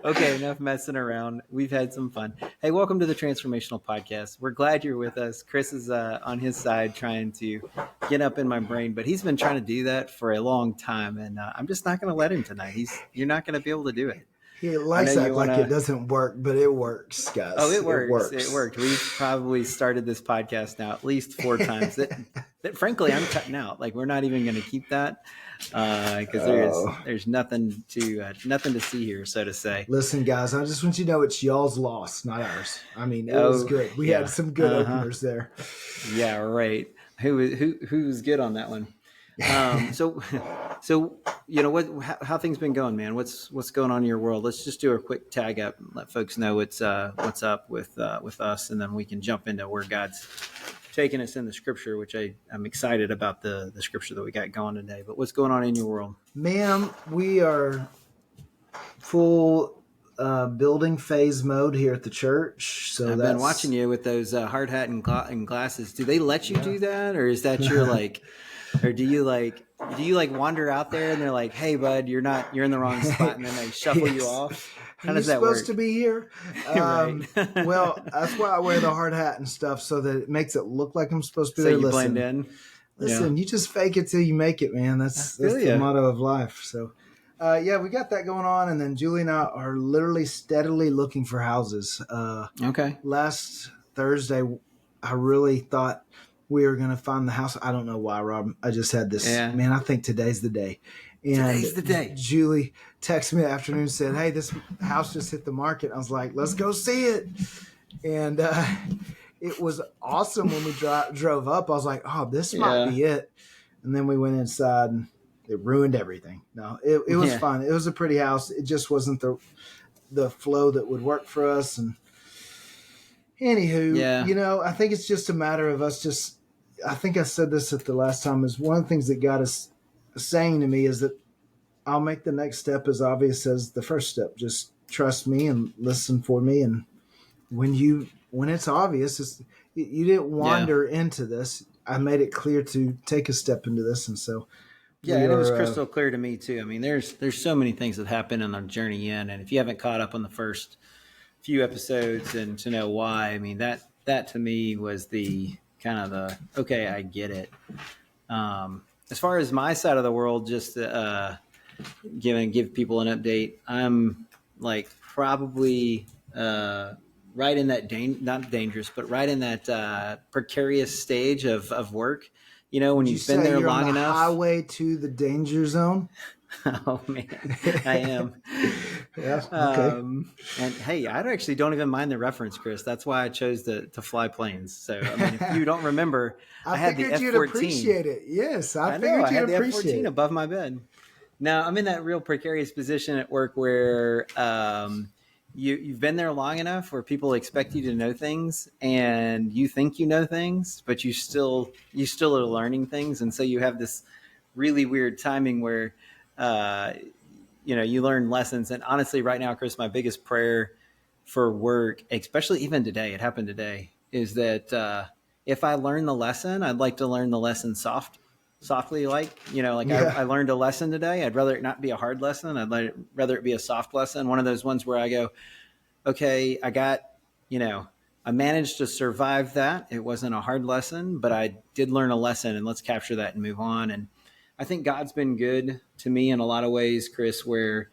Okay, enough messing around. We've had some fun. Hey, welcome to the Transformational Podcast. We're glad you're with us. Chris is on his side trying to get up in my brain, but he's been trying to do that for a long time, and I'm just not going to let him tonight. You're not going to be able to do it. He I know likes to you act want like it to. doesn't work, but it works, guys. Oh, it works. It It worked. We've probably started this podcast now at least 4 times. That frankly, I'm cutting out. Like, we're not even going to keep that because there's nothing to see here, so to say. Listen, guys, I just want you to know it's y'all's loss, not ours. I mean, it was good. We had some good openers there. Yeah, right. Who's good on that one? So you know how things been going, man? What's going on in your world? Let's just do a quick tag up and let folks know what's up with us, and then we can jump into where God's taking us in the scripture, which I'm excited about the scripture that we got going today. But what's going on in your world? Ma'am, we are full building phase mode here at the church. So I've been watching you with those hard hat and glasses. Do they let you do that, or is that your like? Or do you wander out there and they're like, "Hey, bud, you're in the wrong spot," and then they shuffle you off? How does that work? You're supposed to be here. Well, that's why I wear the hard hat and stuff, so that it makes it look like I'm supposed to be there. So you blend in. Listen, you just fake it till you make it, man. That's the motto of life. So, we got that going on, and then Julie and I are literally steadily looking for houses. Okay. Last Thursday, I really thought we were going to find the house. I don't know why, Rob. I just had this, man, I think today's the day. And today's the day. Julie texted me in the afternoon and said, "Hey, this house just hit the market." I was like, "Let's go see it." And it was awesome when we drove up. I was like, "Oh, this might be it." And then we went inside and it ruined everything. No, it was fun. It was a pretty house. It just wasn't the flow that would work for us. And anywho, I think it's just a matter of us I think I said this at the last time, is one of the things that God is saying to me is that I'll make the next step as obvious as the first step. Just trust me and listen for me. And when it's obvious, you didn't wander into this. I made it clear to take a step into this. And so, and it was crystal clear to me too. I mean, there's so many things that happen on our journey in, and if you haven't caught up on the first few episodes and to know why, I mean, that to me was the kind of okay, I get it. As far as my side of the world, just give people an update. I'm like probably right in that not dangerous, but right in that precarious stage of work. You know, when you've been there long enough. Highway to the danger zone. Oh man, I am. Okay. And hey, I actually don't even mind the reference, Chris. That's why I chose to fly planes. So I mean, if you don't remember, I had the F-14. You'd appreciate it. Yes, I figured I had you'd the appreciate F-14 it. above my bed. Now I'm in that real precarious position at work where you've been there long enough where people expect you to know things, and you think you know things, but you still are learning things, and so you have this really weird timing where. You learn lessons. And honestly, right now, Chris, my biggest prayer for work, especially even today, it happened today, is that if I learn the lesson, I'd like to learn the lesson softly. I learned a lesson today. I'd rather it not be a hard lesson. I'd rather it be a soft lesson. One of those ones where I go, okay, I managed to survive that. It wasn't a hard lesson, but I did learn a lesson, and let's capture that and move on. And I think God's been good to me in a lot of ways, Chris, where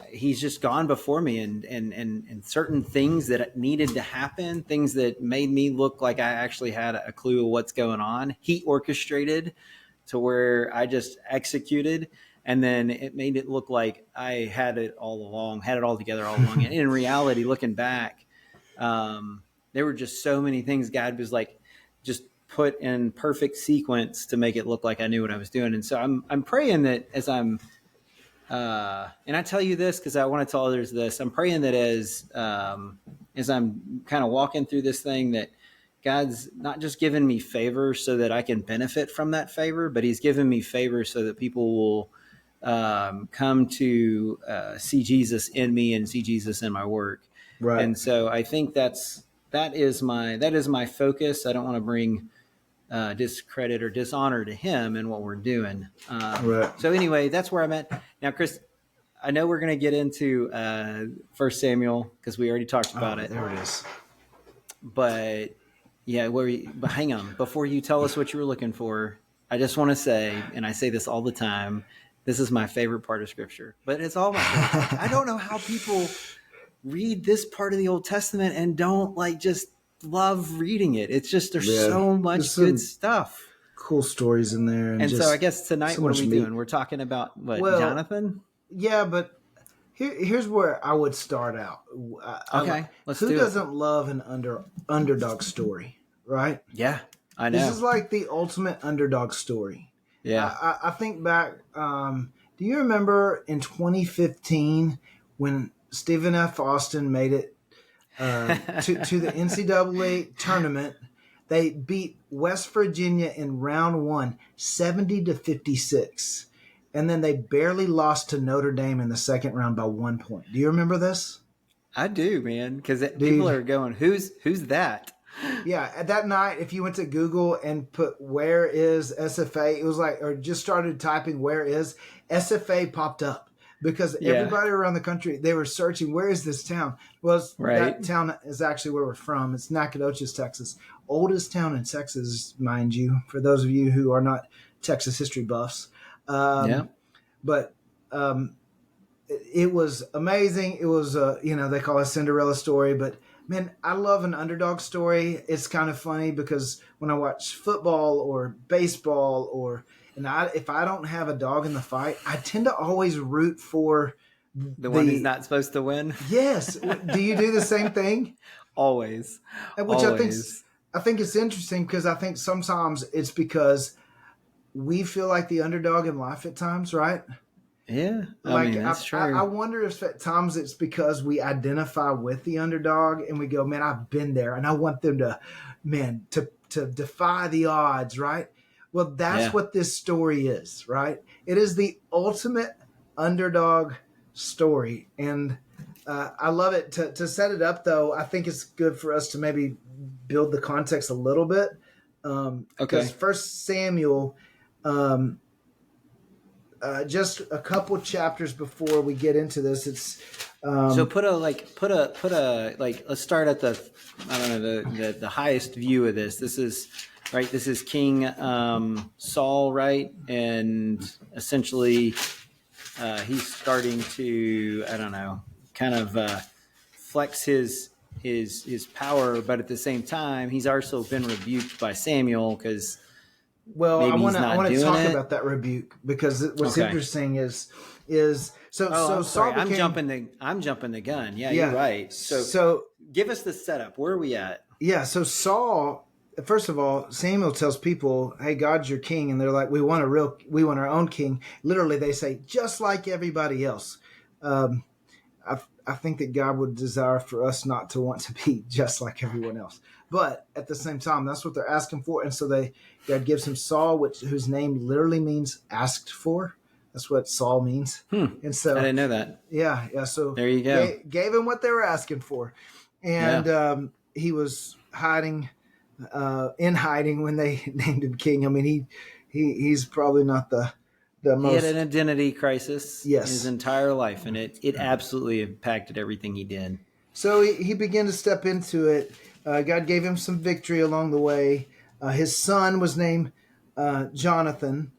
he's just gone before me and certain things that needed to happen, things that made me look like I actually had a clue of what's going on. He orchestrated to where I just executed, and then it made it look like I had it all together all along. And in reality, looking back, there were just so many things God was like, just put in perfect sequence to make it look like I knew what I was doing. And so I'm praying that as I'm, and I tell you this because I want to tell others this, I'm praying that as I'm kind of walking through this thing, that God's not just giving me favor so that I can benefit from that favor, but he's given me favor so that people will come to see Jesus in me and see Jesus in my work. Right. And so I think that is my focus. I don't want to bring discredit or dishonor to him in what we're doing. Right. So anyway, that's where I'm at now, Chris. I know we're going to get into First Samuel because we already talked about Oh, it. there it is. But yeah, but hang on. Before you tell us what you were looking for, I just want to say, and I say this all the time, this is my favorite part of Scripture. But it's all my favorite part. I don't know how people read this part of the Old Testament and don't like just love reading it. It's just there's Yeah, so there's much good some stuff. cool stories in there, and And so I just guess tonight, so what are much we meat. doing? We're talking about what, Well, Jonathan? yeah, but here's where I would start out. Okay, let's Who do it. doesn't love an underdog story, right? Yeah, I This know. is like the ultimate underdog story. Yeah. I think back. Do you remember in 2015 when Stephen F. Austin made it to the NCAA tournament? They beat West Virginia in round one, 70-56. And then they barely lost to Notre Dame in the second round by 1 point. Do you remember this? I do, man, because people Dude, are going, "Who's that?" yeah, at that night, if you went to Google and put "where is SFA," it was like, or just started typing "where is SFA" popped up because Yeah, everybody around the country, they were searching, where is this town? Well, right. that town is actually where we're from. It's Nacogdoches, Texas, oldest town in Texas, mind you. For those of you who are not Texas history buffs, Yeah. but it was amazing. It was, they call it a Cinderella story, but man, I love an underdog story. It's kind of funny because when I watch football or baseball, if I don't have a dog in the fight, I tend to always root for The one who's the not supposed to win. yes. Do you do the same thing? Always, Which always. I think it's interesting because I think sometimes it's because we feel like the underdog in life at times, right? Yeah, I Like mean that's I true. wonder if at times it's because we identify with the underdog and we go, man, I've been there, and I want them to, man, to defy the odds, right? Well, that's Yeah. what this story is, right? It is the ultimate underdog story, and I love it. To set it up, though, I think it's good for us to maybe build the context a little bit, because Okay. First Samuel. Um, just a couple chapters before we get into this, it's So put a like. Let's start at the I don't know the highest view of this. This is right. This is King Saul, right, and essentially he's starting to I don't know kind of flex his power, but at the same time he's also been rebuked by Samuel because well, maybe he's I not want to doing talk it. about that rebuke because what's Okay. interesting is Oh, so I'm sorry. Saul became I'm jumping the gun. Yeah, you're yeah right. So so give us the setup. Where are we at? yeah so Saul, first of all, Samuel tells people, hey, God's your king, and they're like, we want our own king. Literally they say, just like everybody else. um, I think that God would desire for us not to want to be just like everyone else. But at the same time, that's what they're asking for. And so God gives him Saul, whose name literally means asked for. That's what Saul means. And I so, didn't know that. yeah. So There you go. gave him what they were asking for. Yeah. And he was in hiding when they named him king. I mean, he's probably not the He had an most, identity crisis his yes. entire life, and it absolutely impacted everything he did. So he began to step into it. God gave him some victory along the way. His son was named Jonathan.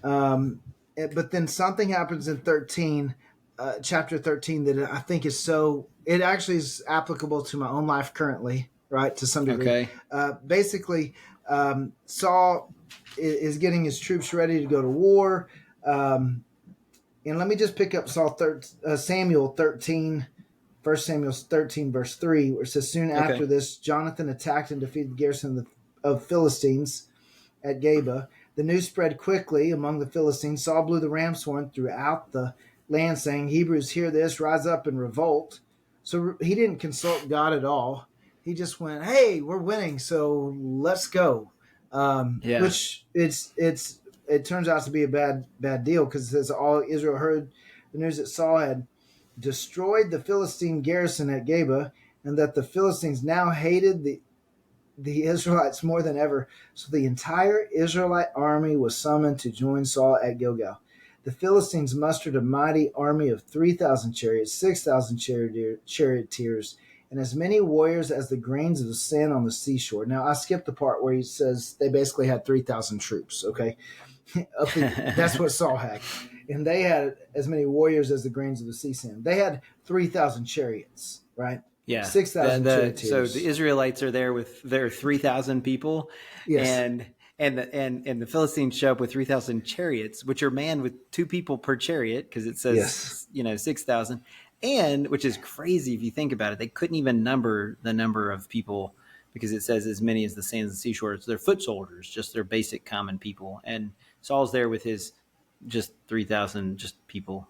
But then something happens in chapter 13, that I think is it actually is applicable to my own life currently, right, to some degree. Okay. Basically, Saul is getting his troops ready to go to war. And let me just pick up Samuel 13, 1 Samuel 13, verse 3, where it says, soon Okay. after this, Jonathan attacked and defeated the garrison of Philistines at Geba. The news spread quickly among the Philistines. Saul blew the ram's horn throughout the land, saying, Hebrews, hear this, rise up and revolt. So he didn't consult God at all. He just went, hey, we're winning, so let's go. Yeah. Which it turns out to be a bad deal, because it says all Israel heard the news that Saul had destroyed the Philistine garrison at Geba, and that the Philistines now hated the Israelites more than ever. So the entire Israelite army was summoned to join Saul at Gilgal. The Philistines mustered a mighty army of 3,000 chariots, 6,000 charioteers, and as many warriors as the grains of the sand on the seashore. Now, I skipped the part where he says they basically had 3,000 troops, okay? That's what Saul had. And they had as many warriors as the grains of the sea sand. They had 3,000 chariots, right? Yeah. 6,000 So the charioteers. Israelites are there with their 3,000 people, Yes. and the Philistines show up with 3,000 chariots, which are manned with 2 people per chariot, because it Yes. says 6,000, and which is crazy if you think about it. They couldn't even number the number of people, because it says as many as the sands of the seashore. It's their foot soldiers, just their basic common people, and Saul's there with his just 3,000 just people,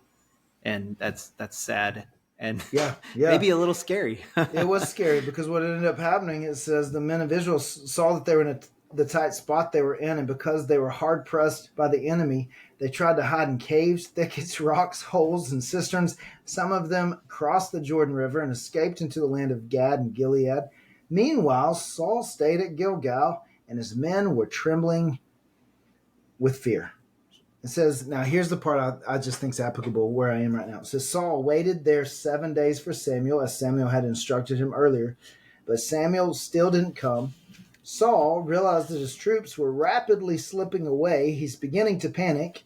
and that's sad and Yeah. Yeah. maybe a little scary. It was scary because what ended up happening, it says the men of Israel saw that they were in the tight spot they were in, and because they were hard pressed by the enemy, they tried to hide in caves, thickets, rocks, holes, and cisterns. Some of them crossed the Jordan River and escaped into the land of Gad and Gilead. Meanwhile, Saul stayed at Gilgal, and his men were trembling with fear. It says, now here's the part I just think is applicable where I am right now. It says, Saul waited there 7 days for Samuel, as Samuel had instructed him earlier, but Samuel still didn't come. Saul realized that his troops were rapidly slipping away. He's beginning to panic.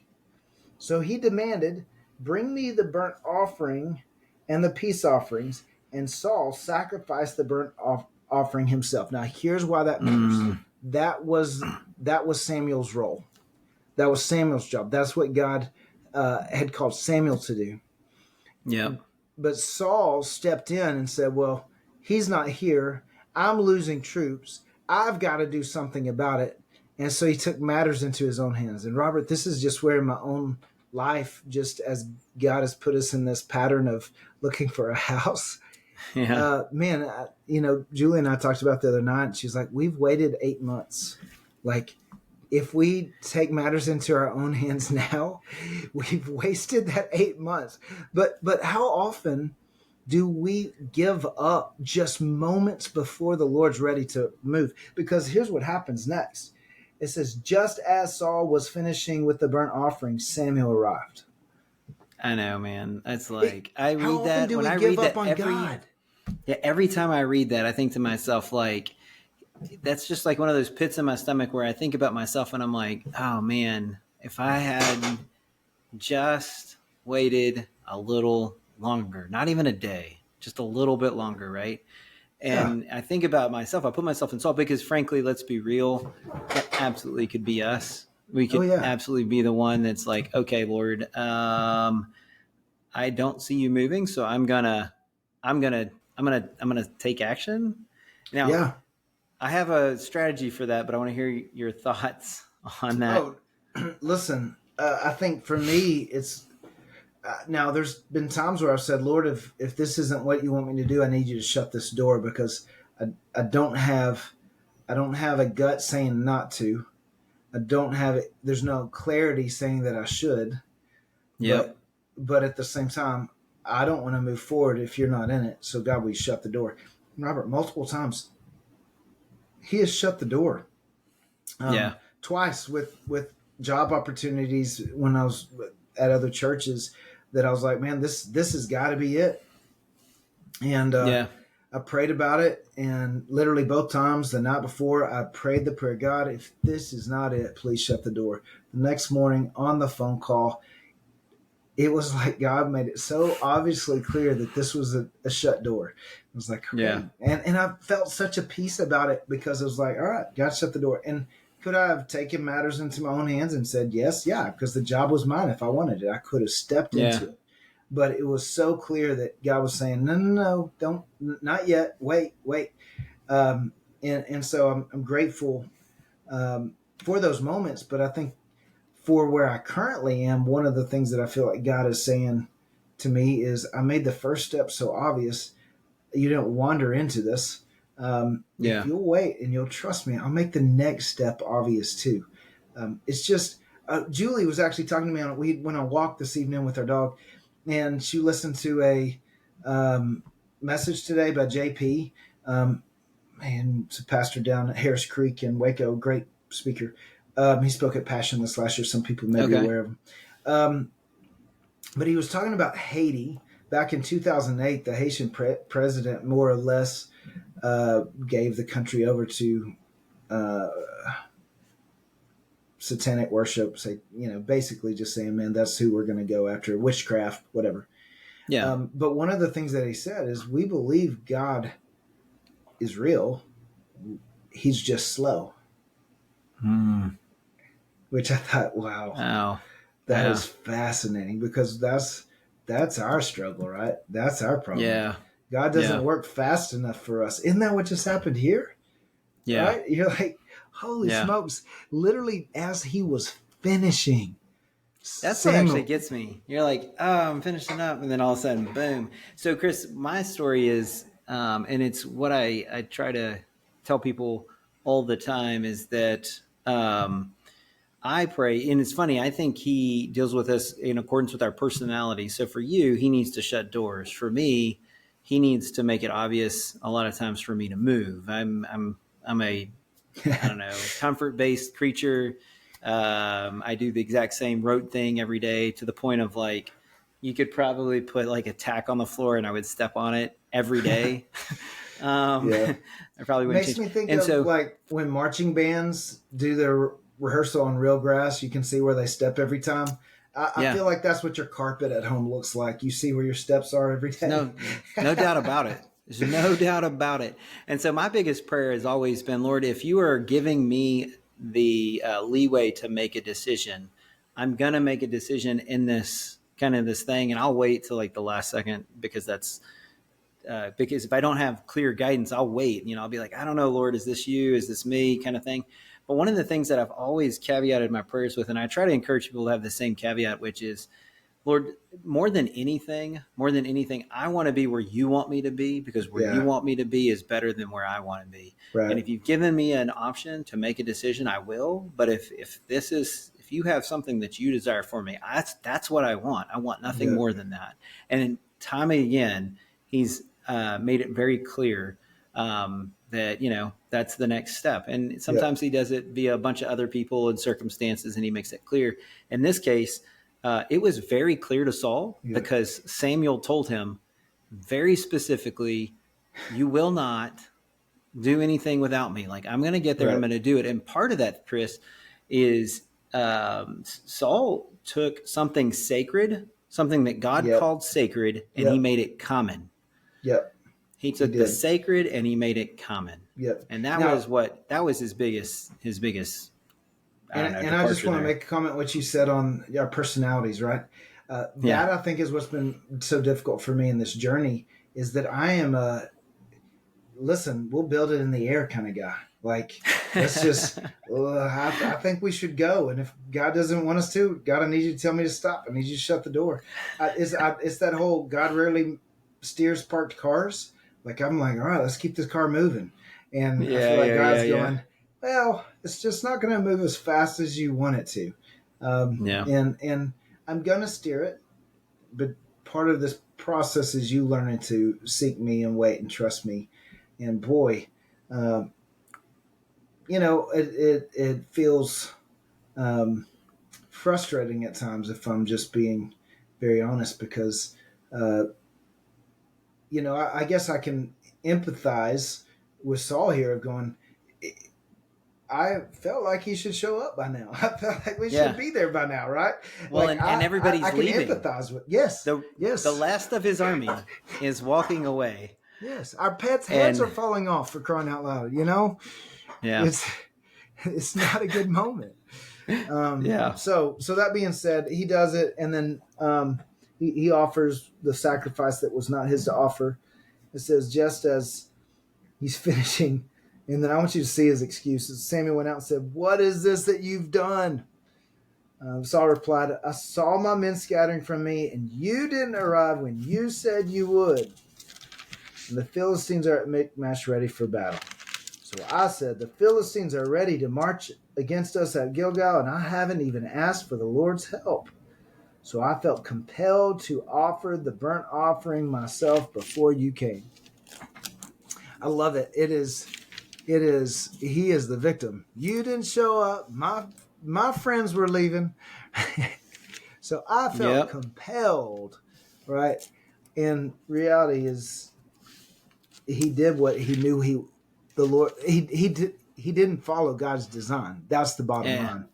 So he demanded, bring me the burnt offering and the peace offerings. And Saul sacrificed the burnt offering himself. Now here's why that matters. That was Samuel's role. That was Samuel's job. That's what God had called Samuel to do. Yeah. But Saul stepped in and said, well, he's not here. I'm losing troops. I've got to do something about it. And so he took matters into his own hands. And Robert, this is just where in my own life, just as God has put us in this pattern of looking for a house. Yeah. Julie and I talked about the other night. She's like, we've waited 8 months. Like, if we take matters into our own hands now, we've wasted that 8 months. But how often do we give up just moments before the Lord's ready to move? Because here's what happens next. It says, just as Saul was finishing with the burnt offering, Samuel arrived. I know, man. That's like, I read how that often do when we I give read up that on God? every time I read that, I think to myself, like, that's just like one of those pits in my stomach where I think about myself and I'm like, oh man, if I had just waited a little longer, not even a day, just a little bit longer, right? Yeah. And I think about myself, I put myself in Saul, because frankly, let's be real, that absolutely could be us. We could absolutely be the one that's like, okay, Lord, I don't see you moving, so I'm gonna take action. Now, I have a strategy for that, but I want to hear your thoughts on that. Oh, listen, I think for me, it's now there's been times where I've said, Lord, if this isn't what you want me to do, I need you to shut this door, because I don't have a gut saying not to. I don't have it. There's no clarity saying that I should. Yep. But at the same time, I don't want to move forward if you're not in it. So God, we shut the door. Robert, multiple times, He has shut the door. Twice with job opportunities when I was at other churches, that I was like, man, this has got to be it. And I prayed about it, and literally both times the night before, I prayed the prayer, God, if this is not it, please shut the door. The next morning on the phone call, it was like God made it so obviously clear that this was a shut door. It was like, okay. And I felt such a peace about it, because it was like, all right, God shut the door. And could I have taken matters into my own hands and said, yes, because the job was mine. If I wanted it, I could have stepped into it. But it was so clear that God was saying, no, don't, not yet. Wait. And so I'm grateful for those moments. But I think for where I currently am, one of the things that I feel like God is saying to me is, I made the first step so obvious. You don't wander into this. If you'll wait and you'll trust me, I'll make the next step obvious too. It's just, Julie was actually talking to me we went on a walk this evening with our dog, and she listened to a message today by JP. He's a pastor down at Harris Creek in Waco, great speaker. He spoke at Passion this last year. Some people may be aware of him. but he was talking about Haiti back in 2008. The Haitian president more or less gave the country over to uh, satanic worship. Say, basically just saying, man, that's who we're going to go after, witchcraft, whatever. Yeah. But one of the things that he said is, we believe God is real. He's just slow. Mm. Which I thought, wow, Oh, that yeah. is fascinating, because that's our struggle, right? That's our problem. Yeah. God doesn't Yeah. work fast enough for us. Isn't that what just happened here? Yeah. Right? You're like, holy Yeah. smokes. Literally, as he was finishing, That's what actually Samuel. gets me. You're like, oh, I'm finishing up. And then all of a sudden, boom. So, Chris, my story is, and it's what I try to tell people all the time, is that I pray, and it's funny, I think he deals with us in accordance with our personality. So for you, he needs to shut doors. For me, he needs to make it obvious a lot of times for me to move. I'm a, I don't know, comfort based creature. I do the exact same rote thing every day, to the point of like, you could probably put like a tack on the floor and I would step on it every day. Yeah. I probably wouldn't Makes change. me think And of so, like when marching bands do their rehearsal on real grass, you can see where they step every time. I yeah, feel like that's what your carpet at home looks like. You see where your steps are every there's day. no doubt about it. There's no doubt about it. And so my biggest prayer has always been, Lord, if you are giving me the leeway to make a decision, I'm gonna make a decision in this kind of this thing, and I'll wait till like the last second, because that's because if I don't have clear guidance, I'll wait. I'll be like, I don't know, Lord, is this you? Is this me? Kind of thing. But one of the things that I've always caveated my prayers with, and I try to encourage people to have the same caveat, which is, Lord, more than anything, I want to be where you want me to be, because where you Yeah, want me to be is better than where I want to be. And right. if you've given me an option to make a decision, I will. But if you have something that you desire for me, that's what I want. I want nothing Yeah, more than that. And time and again, he's made it very clear that that's the next step. And yeah, sometimes he does it via a bunch of other people and circumstances, and he makes it clear. In this case, it was very clear to Saul, yeah, because Samuel told him very specifically, "You will not do anything without me. Like, I'm going to get there, I'm right. going to do it." And part of that, Chris, is Saul took something sacred, something that God Yep, called sacred, and he yep, made it common. yep. He He took the did. sacred and he made it common. Yep. And Now, that was his biggest, I don't know, and I just departure want to there. make a comment what you said on our personalities, right? Yeah. That I think is what's been so difficult for me in this journey, is that I am a listen, we'll build it in the air kind of guy. Like, let's just, I think we should go. And if God doesn't want us to, God, I need you to tell me to stop. I need you to shut the door. It's that whole God rarely steers parked cars. Like, I'm like, all right, let's keep this car moving. And I Yeah, feel like yeah, yeah, God's yeah. going, well, it's just not going to move as fast as you want it to. Yeah. And I'm going to steer it. But part of this process is you learning to seek me and wait and trust me. And boy, um, it feels um, frustrating at times, if I'm just being very honest, because uh, I guess I can empathize with Saul here of going. I felt like he should show up by now. I felt like we should Yeah. be there by now, right? Well, Like and I everybody's can leaving. empathize with. Yes, The the yes, last of his army is walking away. yes. Our pets' heads are And falling off, for crying out loud. yeah. It's it's not a good moment. Yeah. So that being said, he does it, and then he offers the sacrifice that was not his to offer. It says, just as he's finishing, and then I want you to see his excuses. Samuel went out and said, "What is this that you've done?" Saul replied, "I saw my men scattering from me, and you didn't arrive when you said you would. And the Philistines are at Michmash ready for battle. So I said, the Philistines are ready to march against us at Gilgal, and I haven't even asked for the Lord's help. So I felt compelled to offer the burnt offering myself before you came." I love it. He is the victim. You didn't show up. My friends were leaving. So I felt Yep. compelled, right? And reality is he did what he knew the Lord he didn't follow God's design. That's the bottom Yeah. line.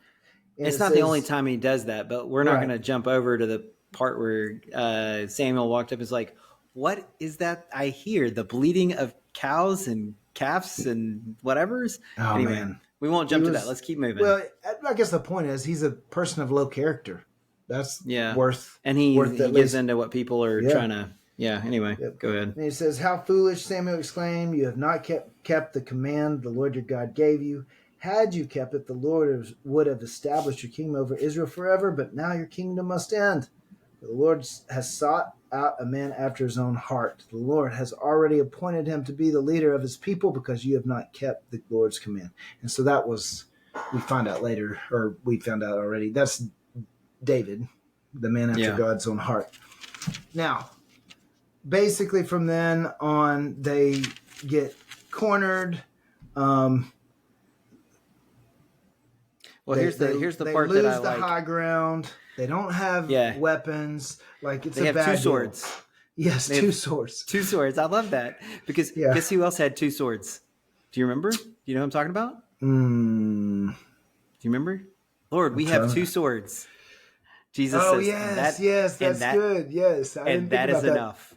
And It's it not the only says, time he does that, but we're not going right. to jump over to the part where Samuel walked up and is like, what is that I hear? The bleating of cows and calves and whatever's? Oh Anyway, man. we won't He jump to that. was Let's keep moving. well, I guess the point is he's a person of low character. That's Yeah. worth And worth he at gives least. into what people are Yeah. trying to, yeah. Anyway, Yep. go ahead. And he says, "How foolish!" Samuel exclaimed. "You have not kept the command the Lord your God gave you. Had you kept it, the Lord would have established your kingdom over Israel forever. But now your kingdom must end. For the Lord has sought out a man after his own heart. The Lord has already appointed him to be the leader of his people because you have not kept the Lord's command." And so that was, we find out later, or we found out already, that's David, the man after Yeah. God's own heart. Now, basically from then on, they get cornered. Um, Well, they, here's the they part that I lose the like. high ground. They don't have Yeah. weapons. Like, it's They a have two bad deal. swords. Yes, They two have swords. two swords. I love that because Yeah. guess who else had two swords? Do you remember? Do you know what I'm talking about? Mm, Do you remember? Lord, I'm we have trying two to. swords. Jesus Oh says, yes, yes, that's good. Yes, I didn't and think that is about that. enough.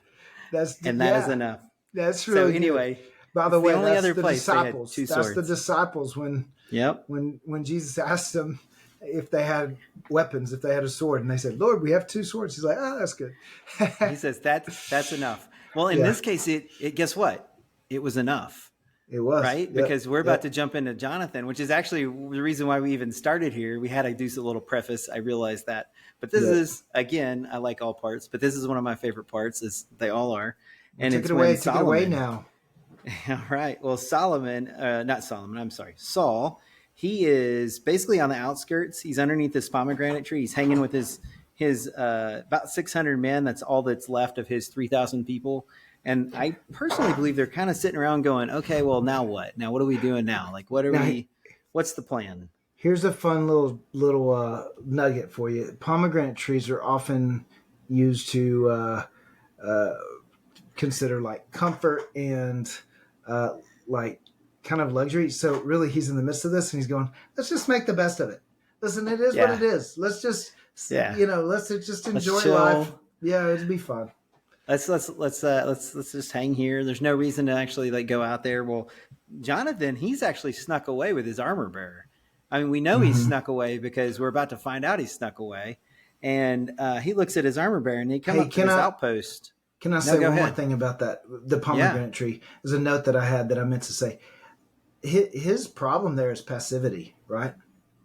That's And that is yeah, enough. that's So really good. anyway, By the it's the way, only that's other the place they had disciples. two That's the swords. disciples when Yep. when Jesus asked them if they had weapons, if they had a sword, and they said, "Lord, we have two swords." He's like, "Oh, that's good." He says that's enough. Well, in Yeah, this case, it guess what? It was enough. it was. Right? Yep, Because we're about to yep, jump into Jonathan, which is actually the reason why we even started here. We had to do a little preface. I realized that. But this yep. is, again, I like all parts, but this is one of my favorite parts, as they all are. Well, And it's when take it away Solomon, now. all right, well, not Solomon, I'm sorry, Saul, he is basically on the outskirts. He's underneath this pomegranate tree. He's hanging with his about 600 men. That's all that's left of his 3,000 people. And I personally believe they're kind of sitting around going, okay, well, now what? Now, what are we doing now? Like, Now, what's the plan? here's a fun little nugget for you. Pomegranate trees are often used to uh, consider like comfort and like kind of luxury. So really, he's in the midst of this, and he's going, "Let's just make the best of it. Listen, it is what Yeah. it is. Let's just, Yeah. let's just Let's enjoy life. chill. Yeah, it'll be fun." Let's just hang here. There's no reason to actually like go out there. Well, Jonathan, he's actually snuck away with his armor bearer. I mean, we know he's Mm-hmm. snuck away because we're about to find out he's snuck away. And he looks at his armor bearer and he come Hey, up to this outpost. can I No, say go one more ahead. thing about that? The Yeah, pomegranate tree is a note that I had that I meant to say. His problem there is passivity, right?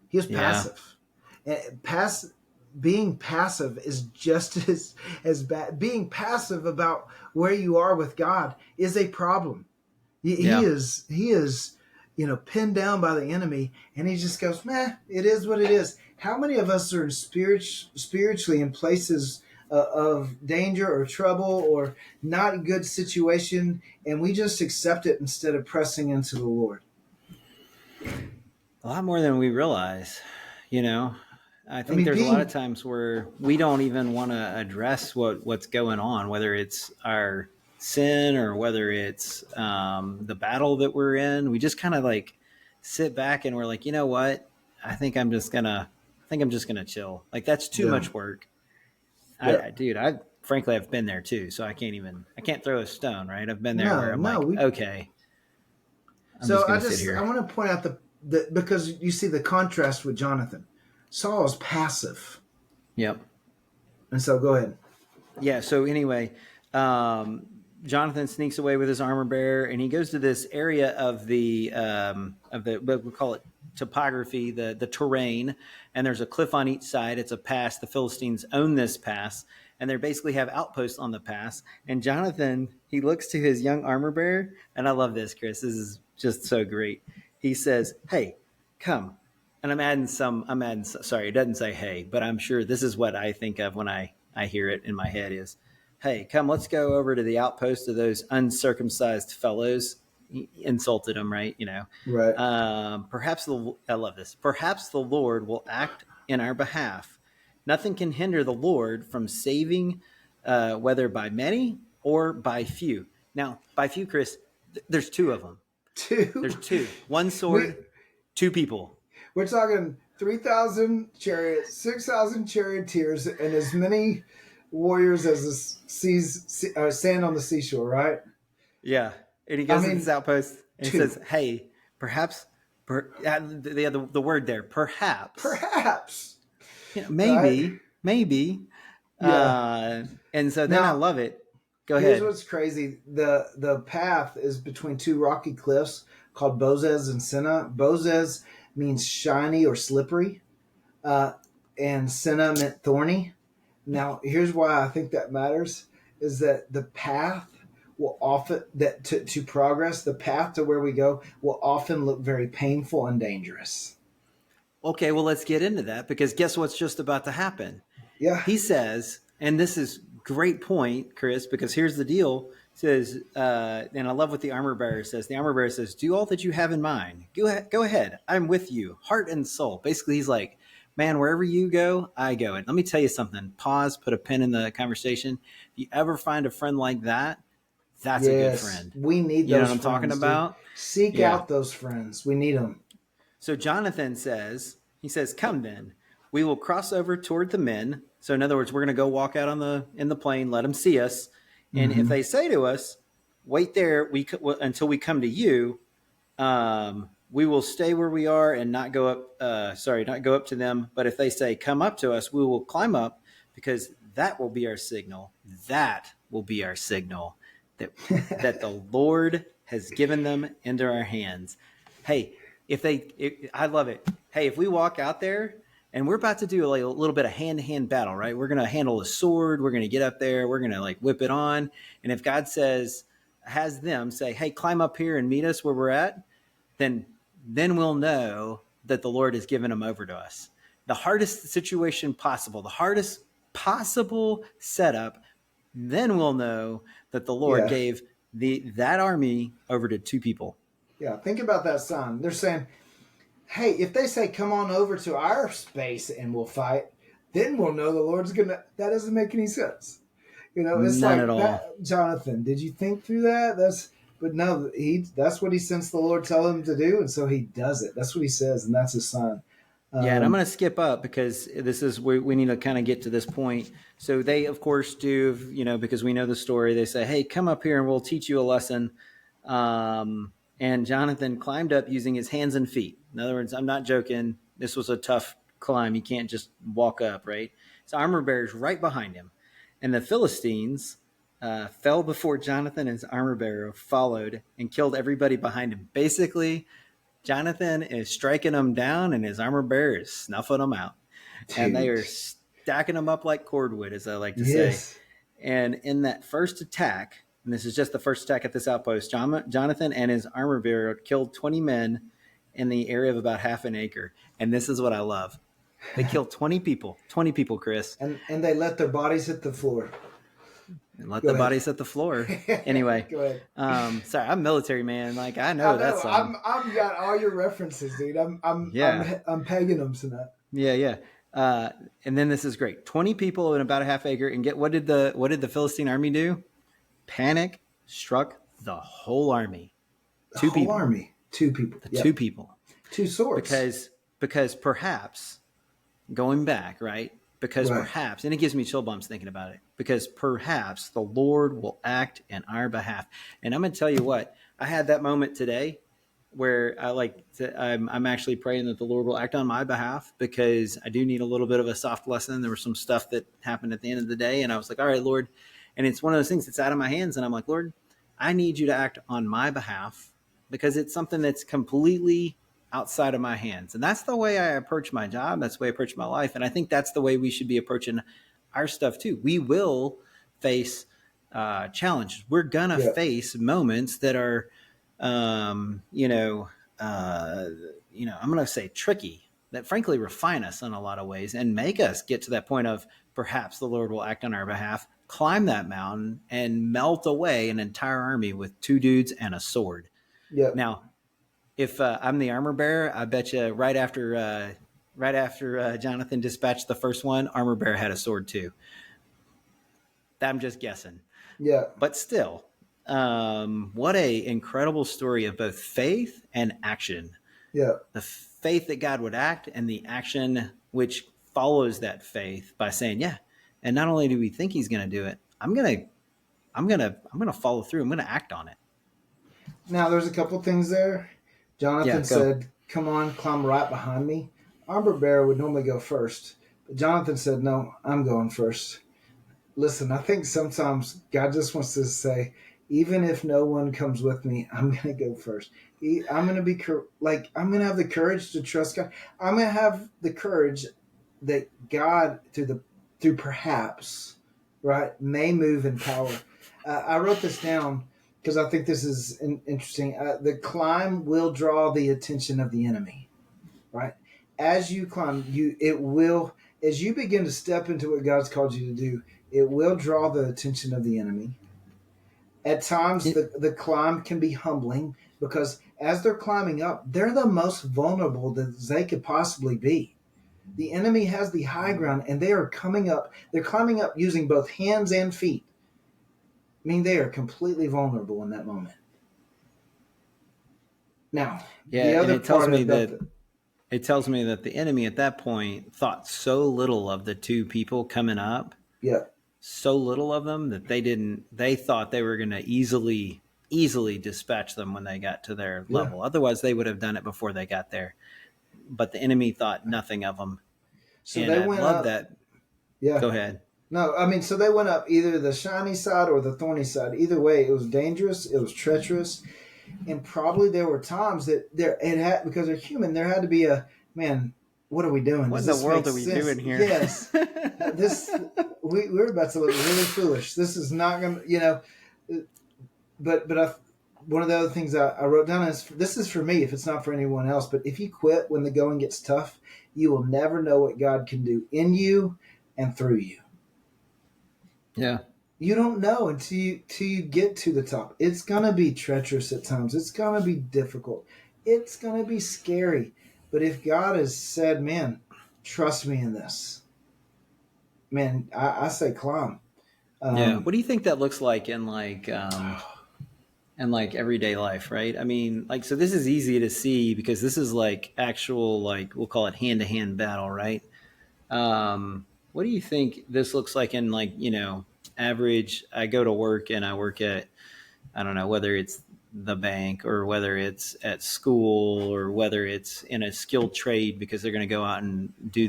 He is yeah, passive. And being passive is just as bad. Being passive about where you are with God is a problem. yeah. He is pinned down by the enemy, and he just goes, "Meh, it is what it is." How many of us are spiritually in places of danger or trouble or not good situation, and we just accept it instead of pressing into the Lord? A lot more than we realize. You know, I I think mean, there's a lot of being times where we don't even want to address what's going on, whether it's our sin or whether it's the battle that we're in. We just kind of like sit back and we're like, you know what? I think I'm just gonna chill. Like that's too yeah, much work. yeah. Dude, I frankly I've been there too, so I can't throw a stone, right? I've been there where No, I'm no, like, we okay, I'm So just gonna sit I here. want to point out the because you see the contrast with Jonathan. Saul is passive, Yep. and so go ahead. Yeah. So anyway, um, Jonathan sneaks away with his armor bearer, and he goes to this area of the what we call it topography, the terrain, and there's a cliff on each side. It's a pass. The Philistines own this pass, and they basically have outposts on the pass. And Jonathan, he looks to his young armor bearer, and I love this, Chris. This is just so great. He says, "Hey, come." And I'm adding, sorry, it doesn't say hey, but I'm sure this is what I think of when I hear it in my head is, hey, come, let's go over to the outpost of those uncircumcised fellows. He insulted them, right? You know, Right. I love this. Perhaps the Lord will act in our behalf. Nothing can hinder the Lord from saving, whether by many or by few. Now, by few, Chris, there's two of them. Two. There's two. One We sword, two people. we're talking 3,000 chariots, 6,000 charioteers, and as many warriors as the sand on the seashore. Right? Yeah. And he I goes to this mean, outpost and he two. says, hey, perhaps, the word there, perhaps, Perhaps. Right? maybe. Yeah. And so then I Now, love it. Go here's ahead. what's crazy. The path is between two rocky cliffs called Bozez and Senna. Bozez means shiny or slippery, uh, and Senna meant thorny. Now, here's why I think that matters: is that the path will often that to progress, the path to where we go will often look very painful and dangerous. Okay, well, let's get into that because guess what's just about to happen? Yeah. He says, and this is great point, Chris, because here's the deal. Says, and I love what the armor bearer says. The armor bearer says, "Do all that you have in mind. Go ahead. I'm with you, heart and soul." Basically, he's like, "Man, wherever you go, I go." And let me tell you something. Pause. Put a pin in the conversation. If you ever find a friend like that, that's a good Yes, friend. we need You know what those I'm talking friends, dude. about? Seek Yeah. out those friends. We need them. So Jonathan says, he says, "Come then, we will cross over toward the men." So in other words, we're going to go walk out on in the plain, let them see us, and if Mm-hmm. they say to us, "Wait there, until we come to you," we will stay where we are and not go up. Not go up to them. But if they say, "Come up to us," we will climb up because that will be our signal. That will be our signal that that the Lord has given them into our hands. Hey, I love it. Hey, if we walk out there and we're about to do like a little bit of hand to hand battle, right? We're going to handle a sword. We're going to get up there. We're going to like whip it on. And if God has them say, "Hey, climb up here and meet us where we're at," then we'll know that the Lord has given them over to us. The hardest situation possible, the hardest possible setup, then we'll know that the Lord Yeah. gave that army over to two people. Yeah. Think about that sign. They're saying, hey, if they say, come on over to our space and we'll fight, then we'll know the Lord's going to. That doesn't make any sense. It's None at like all. that. Jonathan, did you think through that? But no, that's what he sensed the Lord tell him to do. And so he does it. That's what he says. And that's his sign. Yeah, and I'm Um, going to skip up because this is we need to kind of get to this point. So they, of course, do because we know the story. They say, "Hey, come up here and we'll teach you a lesson." And Jonathan climbed up using his hands and feet. In other words, I'm not joking. This was a tough climb. You can't just walk up, right? So armor bearer's right behind him, and the Philistines fell before Jonathan and his armor bearer followed and killed everybody behind him. Basically, Jonathan is striking them down, and his armor bearer is snuffing them out. And they dude. are stacking them up like cordwood, as I like to say. Yes. And in that first attack, and this is just the first attack at this outpost, Jonathan and his armor bearer killed 20 men in the area of about half an acre. And this is what I love. They killed 20 people, Chris, And they let their bodies hit the floor. and let Go the ahead. bodies hit the floor. Anyway, Go ahead. Sorry, I'm military man. Like I I know that know. song. I'm got all your references, dude. Yeah. I'm pegging them tonight. Yeah, yeah. And then this is great. 20 people in about a half acre, and what did the Philistine army do? Panic struck the whole army. The Two whole people. army. Two people. The two Yep. people. Two swords. Because perhaps going back, right? Because Right. perhaps, and it gives me chill bumps thinking about it, because perhaps the Lord will act in our behalf. And I'm going to tell you what, I had that moment today where I'm actually praying that the Lord will act on my behalf because I do need a little bit of a soft lesson. There was some stuff that happened at the end of the day, and I was like, all right, Lord. And it's one of those things that's out of my hands. And I'm like, Lord, I need you to act on my behalf because it's something that's completely outside of my hands. And that's the way I approach my job. That's the way I approach my life. And I think that's the way we should be approaching our stuff too. We will face challenges. We're going to Yeah. face moments that are, I'm going to say tricky, that frankly refine us in a lot of ways and make us get to that point of perhaps the Lord will act on our behalf, climb that mountain and melt away an entire army with two dudes and a sword. Yep. Now, if I'm the armor bearer, I bet you right right after Jonathan dispatched the first one, armor bearer had a sword too. I'm just guessing, Yeah. but still, what a incredible story of both faith and action. Yeah. The faith that God would act, and the action which follows that faith by saying, "Yeah." And not only do we think He's going to do it, I'm gonna follow through. I'm going to act on it. Now, there's a couple things there. Yeah, Jonathan go. said, "Come on, climb right behind me." Armor bearer would normally go first, but Jonathan said, "No, I'm going first." Listen, I think sometimes God just wants to say, even if no one comes with me, I'm going to go first. I'm going to be I'm going to have the courage to trust God. I'm going to have the courage that God, through perhaps, right, may move in power. I wrote this down because I think this is interesting. The climb will draw the attention of the enemy, right? As you climb, it will, as you begin to step into what God's called you to do, it will draw the attention of the enemy. At times, the climb can be humbling because as they're climbing up, they're the most vulnerable that they could possibly be. The enemy has the high ground, and they are coming up. They're climbing up using both hands and feet. I mean, they are completely vulnerable in that moment. Now, Yeah, the and other it tells part me about that the the enemy at that point thought so little of the two people coming up, yeah, so little of them that they thought they were going to easily dispatch them when they got to their yeah. level. Otherwise, they would have done it before they got there. But the enemy thought nothing of them, So and they I went love up. that. Yeah. Go ahead. No, I mean, so they went up either the shiny side or the thorny side. Either way, it was dangerous. It was treacherous, and probably there were times that there it had because they're human. There had to be a man. What are we doing? What Does in the this make world are we sense? doing here? Yes. This we're about to look really foolish. This is not going to, one of the other things I wrote down is this is for me if it's not for anyone else. But if you quit when the going gets tough, you will never know what God can do in you and through you. Yeah. You don't know till you get to the top. It's gonna be treacherous at times. It's gonna be difficult. It's gonna be scary. But if God has said, "Man, trust me in this," man, I say climb. Yeah. Um, What do you think that looks like in like everyday life, right? I mean, like, so this is easy to see because this is like actual, like, we'll call it hand to hand battle, right? What do you think this looks like in, like, average? I go to work and I work at, I don't know, whether it's the bank or whether it's at school or whether it's in a skilled trade because they're going to go out and do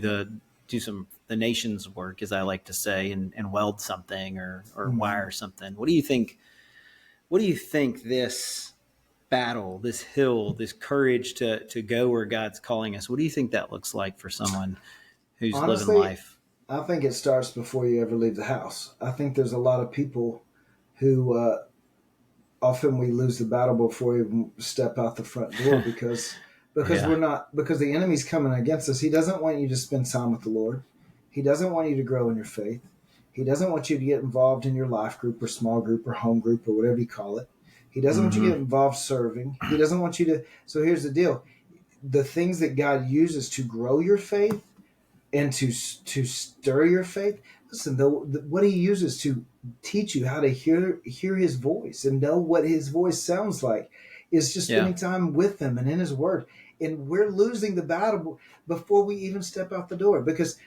some the nation's work, as I like to say, and weld something or mhm. wire something. What do you think this battle, this hill, this courage to go where God's calling us? What do you think that looks like for someone who's living Honestly, life? I think it starts before you ever leave the house. I think there's a lot of people who often we lose the battle before we even step out the front door because Yeah. we're not because the enemy's coming against us. He doesn't want you to spend time with the Lord. He doesn't want you to grow in your faith. He doesn't want you to get involved in your life group or small group or home group or whatever you call it. He doesn't want you to Mm-hmm. get involved serving. He doesn't want you to. So here's the deal: the things that God uses to grow your faith and to stir your faith. Listen, what He uses to teach you how to hear His voice and know what His voice sounds like is just Yeah. spending time with Him and in His Word. And we're losing the battle before we even step out the door because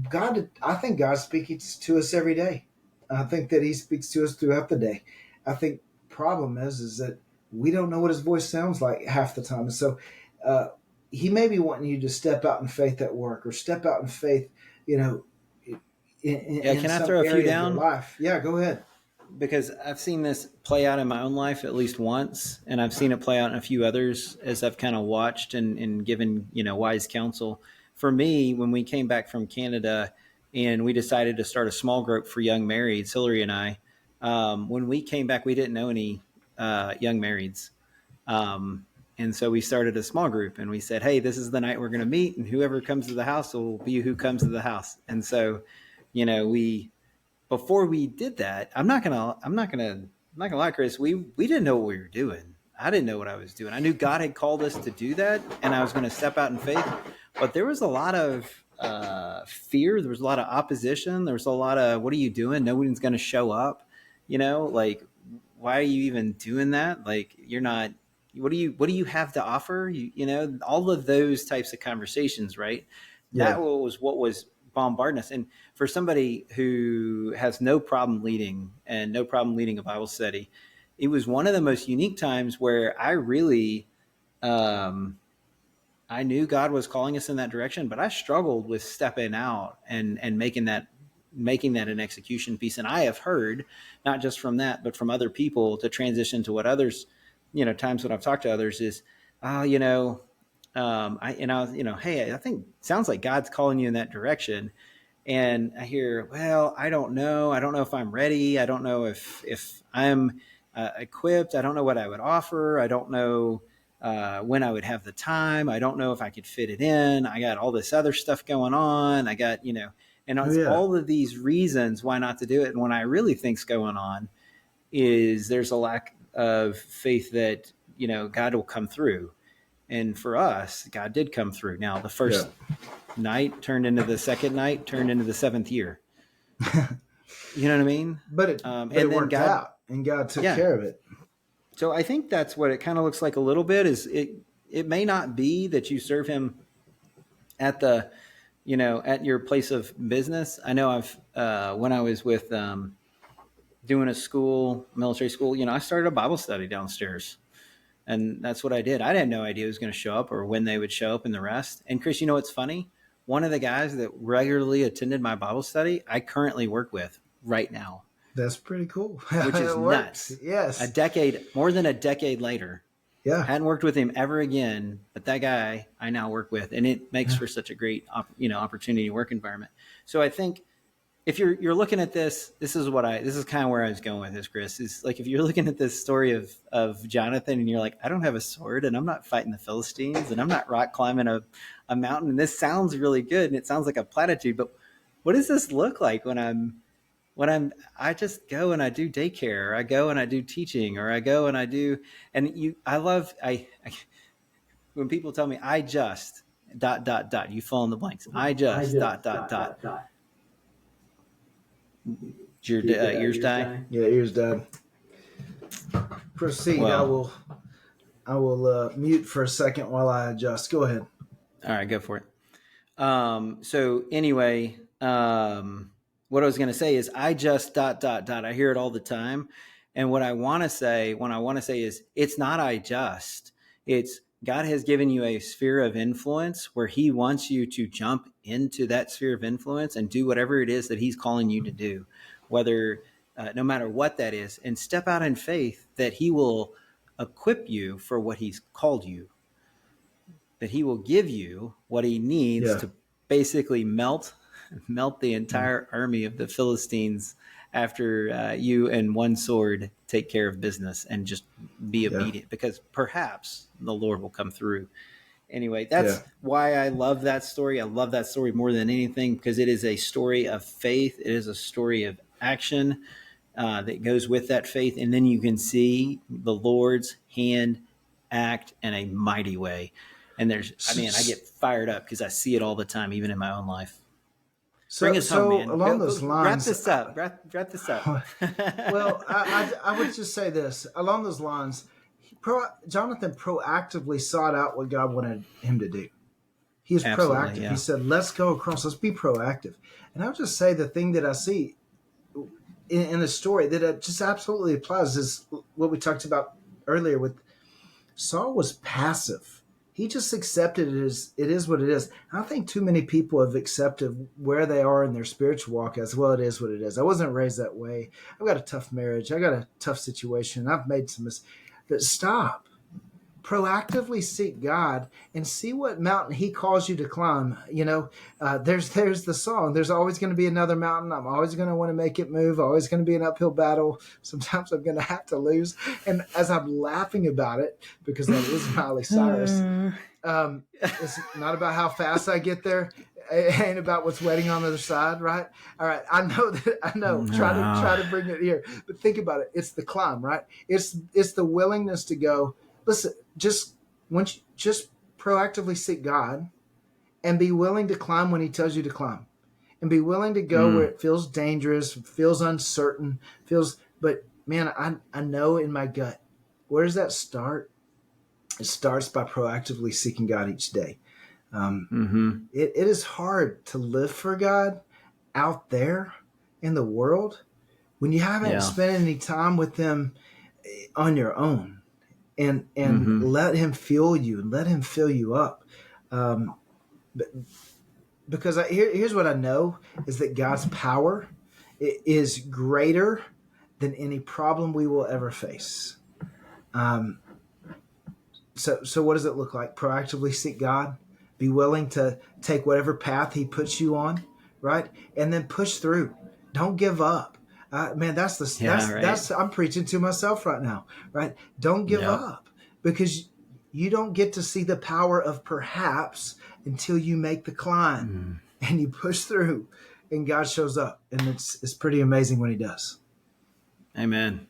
God. I think God's speaking to us every day. I think that He speaks to us throughout the day. I think problem is that we don't know what His voice sounds like half the time, and so. Uh, he may be wanting you to step out in faith at work or step out in faith, you know, Yeah. in Can I some throw a few area of your down? life. Yeah, go ahead. Because I've seen this play out in my own life at least once, and I've seen it play out in a few others as I've kind of watched and given wise counsel. For me, when we came back from Canada and we decided to start a small group for young marrieds, Hillary and I, when we came back, we didn't know any young marrieds. And so we started a small group and we said, hey, this is the night we're going to meet, and whoever comes to the house will be who comes to the house. And so, we before we did that, I'm not gonna lie, Chris. We didn't know what we were doing. I didn't know what I was doing. I knew God had called us to do that, and I was going to step out in faith. but there was a lot of fear. There was a lot of opposition. There was a lot of, what are you doing? Nobody's going to show up. Like, why are you even doing that? Like, you're not, what do you have to offer? All of those types of conversations, right? Yeah. That was what was bombarding us. And for somebody who has no problem leading and no problem leading a Bible study, it was one of the most unique times where I really, I knew God was calling us in that direction, but I struggled with stepping out and making that an execution piece. And I have heard, not just from that, but from other people, to transition to what others, times when I've talked to others is, oh, hey, I think sounds like God's calling you in that direction. And I hear, well, I don't know. I don't know if I'm ready. I don't know if I'm equipped. I don't know what I would offer. I don't know when I would have the time. I don't know if I could fit it in. I got all this other stuff going on. I got, and Oh it's yeah. all of these reasons why not to do it. And what I really think's going on is there's a lack of faith that, God will come through. And for us, God did come through. Now, the Yeah. first night turned into the second night, turned into the seventh year. You know what I mean? But it And but it then worked God, out, and God took yeah. care of it. So I think that's what it kind of looks like a little bit. Is it may not be that you serve Him at the, at your place of business. I know I've when I was with doing a school, military school, I started a Bible study downstairs. And that's what I did. I had no idea who was going to show up or when they would show up and the rest. And Chris, what's funny? One of the guys that regularly attended my Bible study, I currently work with right now, That's pretty cool. which is It works. nuts. Yes. More than a decade later, Yeah. hadn't worked with him ever again, but that guy I now work with, and it makes Yeah. for such a great, opportunity work environment. So I think if you're looking at this is kind of where I was going with this, Chris, is like, if you're looking at this story of Jonathan and you're like, I don't have a sword and I'm not fighting the Philistines and I'm not rock climbing a mountain. And this sounds really good and it sounds like a platitude, but what does this look like I just go and I do daycare, or I go and I do teaching, or I go and I do, I when people tell me I just dot, dot, dot, you fill in the blanks. I just dot, dot, dot. Your ears die. Yeah. Ears done. Proceed. Well, I will mute for a second while I adjust. Go ahead. all right, go for it. So anyway, what I was going to say is I just dot, dot, dot. I hear it all the time. And what I want to say is it's not I just, it's God has given you a sphere of influence where He wants you to jump into that sphere of influence and do whatever it is that He's calling you to do, whether, no matter what that is, and step out in faith that He will equip you for what He's called you, that He will give you what He needs to basically melt the entire army of the Philistines after you and one sword take care of business and just be obedient, because perhaps the Lord will come through. Anyway, that's why I love that story. I love that story more than anything because it is a story of faith. It is a story of action that goes with that faith. And then you can see the Lord's hand act in a mighty way. And I get fired up because I see it all the time, even in my own life. Bring us home, man. Along those lines, wrap this up. Wrap this up. Well, I would just say this. Along those lines, Jonathan proactively sought out what God wanted him to do. He is proactive. Yeah. He said, let's go across. Let's be proactive. And I would just say the thing that I see in the story that just absolutely applies is what we talked about earlier with Saul was passive. He just accepted it as it is what it is. And I think too many people have accepted where they are in their spiritual walk as, well, it is what it is. I wasn't raised that way. I've got a tough marriage. I got a tough situation. I've made some mistakes. But stop. Proactively seek God and see what mountain He calls you to climb. There's the song. There's always going to be another mountain. I'm always going to want to make it move. Always going to be an uphill battle. Sometimes I'm going to have to lose. And as I'm laughing about it, because that is Miley Cyrus, it's not about how fast I get there. It ain't about what's waiting on the other side, right? All right, I know. Try to bring it here, but think about it. It's the climb, right? It's the willingness to go. Listen, just proactively seek God and be willing to climb when he tells you to climb, and be willing to go where Mm. it feels dangerous, feels uncertain, but man, I know in my gut. Where does that start? It starts by proactively seeking God each day. Mm-hmm. It is hard to live for God out there in the world when you haven't Yeah. spent any time with Him on your own, and Mm-hmm. let Him fuel you and let Him fill you up. Um, because here's what I know is that God's power is greater than any problem we will ever face. Um, so what does it look like? Proactively seek God, be willing to take whatever path He puts you on, right, and then push through. Don't give up. Man, Yeah. Right. that's I'm preaching to myself right now, right? Don't give Yep. up, because you don't get to see the power of perhaps until you make the climb Mm. and you push through, and God shows up, and it's pretty amazing when He does. Amen.